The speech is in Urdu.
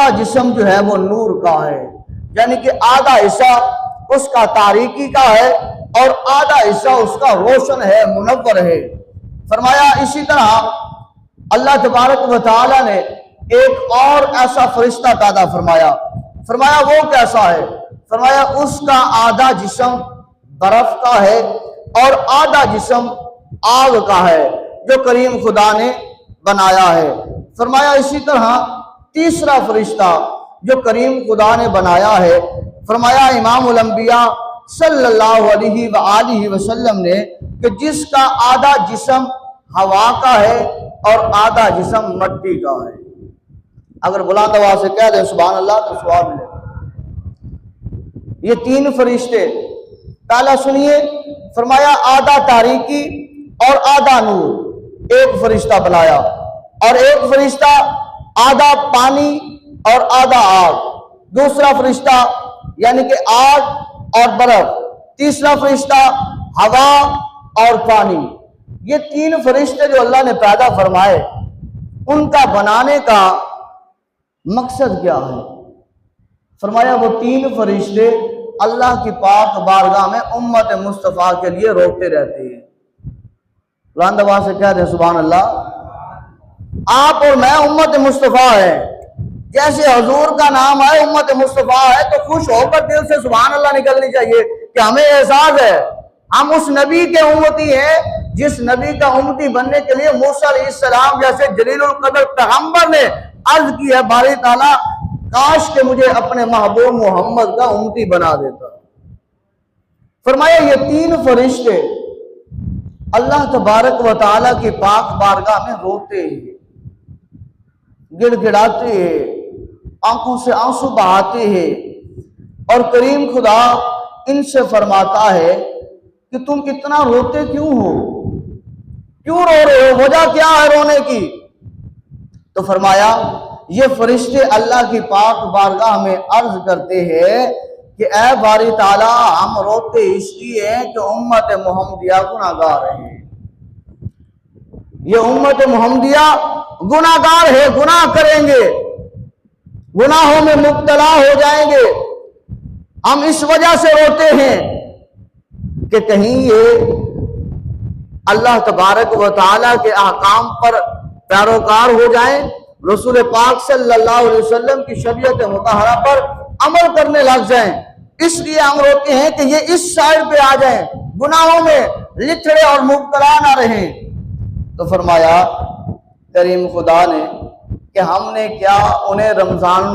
آدھا جسم جو ہے وہ نور کا ہے، یعنی کہ آدھا حصہ اس کا تاریکی کا ہے اور آدھا حصہ اس کا روشن ہے، منور ہے۔ فرمایا اسی طرح اللہ تبارک و تعالی نے ایک اور ایسا فرشتہ پیدا فرمایا۔ فرمایا وہ کیسا ہے؟ فرمایا اس کا آدھا جسم برف کا ہے اور آدھا جسم آگ کا ہے، جو کریم خدا نے بنایا ہے۔ فرمایا اسی طرح تیسرا فرشتہ جو کریم خدا نے بنایا ہے، فرمایا امام الانبیاء صلی اللہ علیہ وآلہ وسلم نے کہ جس کا آدھا جسم ہوا کا ہے اور آدھا جسم مٹی کا ہے۔ اگر بلند آواز سے کہہ دیں سبحان اللہ تو ثواب ملے۔ یہ تین فرشتے، پہلا سنیے، فرمایا آدھا تاریکی اور آدھا نور ایک فرشتہ بنایا، اور ایک فرشتہ آدھا پانی اور آدھا آگ، دوسرا فرشتہ یعنی کہ آگ اور برف، تیسرا فرشتہ ہوا اور پانی۔ یہ تین فرشتے جو اللہ نے پیدا فرمائے، ان کا بنانے کا مقصد کیا ہے؟ فرمایا وہ تین فرشتے اللہ کی پاک بارگاہ میں امت مصطفیٰ کے لیے روکتے رہتے ہیں۔ بلند آواز سے کہہ دیں سبحان اللہ۔ آپ اور میں امت مصطفیٰ ہیں، جیسے حضور کا نام ہے امت مصطفیٰ ہے تو خوش ہو کر دل سے سبحان اللہ نکلنی چاہیے کہ ہمیں احساس ہے ہم اس نبی کے امتی ہیں جس نبی کا امتی بننے کے لیے موسیٰ علیہ السلام جیسے جلیل القدر پیغمبر نے عرض کی ہے باری تعالیٰ کاش کہ مجھے اپنے محبوب محمد کا امتی بنا دیتا۔ فرمایا یہ تین فرشتے اللہ تبارک و تعالیٰ کی پاک بارگاہ میں روتے ہیں، گڑ گڑاتے ہیں، آنکھوں سے آنسو بہاتے ہیں، اور کریم خدا ان سے فرماتا ہے کہ تم اتنا روتے کیوں ہو؟ کیوں رو رہے ہو؟ وجہ کیا ہے رونے کی؟ تو فرمایا یہ فرشتے اللہ کی پاک بارگاہ میں عرض کرتے ہیں کہ اے باری تعالیٰ ہم روتے اس لیے ہیں کہ امت محمدیہ گناہ گار ہے۔ یہ امت محمدیہ گناہ گار ہے، گناہ کریں گے، گناہوں میں مبتلا ہو جائیں گے۔ ہم اس وجہ سے روتے ہیں کہ کہیں یہ اللہ تبارک و تعالیٰ کے احکام پر پیروکار ہو جائیں، رسول پاک صلی اللہ علیہ وسلم کی شریعت مطہرہ پر عمل کرنے لگ جائیں۔ اس لیے ہم روتے ہیں کہ یہ اس سائڈ پہ آ جائیں، گناہوں میں لتھڑے اور مبتلا نہ رہیں۔ تو فرمایا کریم خدا نے کہ ہم نے کیا انہیں رمضان